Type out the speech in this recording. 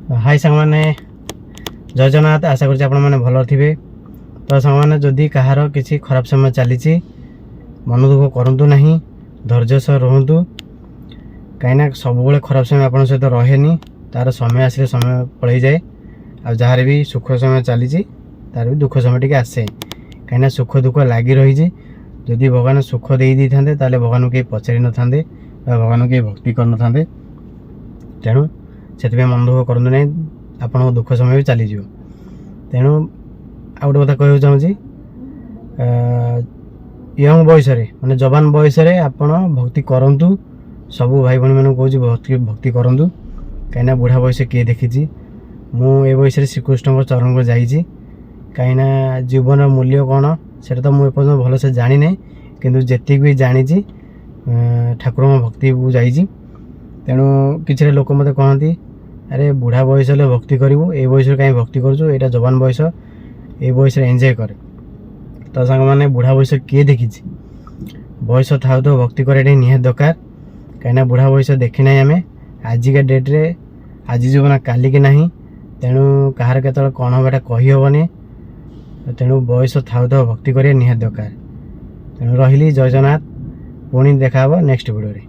हाय सांगमाने जय जगन्नाथ। आशा करुँच आपण मैंने भल थे। तो सांगमाने जदि कहार किसी खराब समय चली मन दुख करूँ ना, धैर्य सह रुहतु। कहीं सब खराब समय आप सहित रहे तार समय आसिले समय पलि जाए। आ जार भी सुख समय चली तार भी दुख समय टी आसे। कहीं सुख दुख लगी रही। जदि भगवान सुख दे था भगवान कहीं पचारि न था, भगवान कहीं भक्ति कर न। तेणु से मन दुख करूँ ना, आप दुख समय भी चलीज। तेणु आ गोटे कथा कहूँ चाहूँगी, यंग बयस माने जवान बयस आपण भक्ति करूँ। सबू भाई भाई मैं कहूँ भक्ति करूँ। कहीं बुढ़ा बयस किए देखी मु ए बयस श्रीकृष्ण चरण को जाइए। कहीं जीवन मूल्य कौन से तो मुझे भल से जानी ना, किंतु जी भी जानी ठाकुर भक्ति को जाइए। तेणु किसी लोक मत कहती अरे बुढ़ा बयस भक्ति करूँ, ए बयस कहीं भक्ति करूँ, यहाँ जवान बयस ए बयस एंजॉय करे। तो सांग मैंने बुढ़ा बयस किए देखी बयस था तो भक्ति करने निहात दरकार। कहीं बुढ़ा बयस देखी ना आम आजिका डेट्रे आज जीवन काली की ना। तेणु कहार के कौन हबाटा कहीहबनी। तेणु बयस था तो भक्ति करें निहात दरकार। तेणु रही जय जगन्नाथ। पुणी देखा नेक्स्ट वीडियो रे।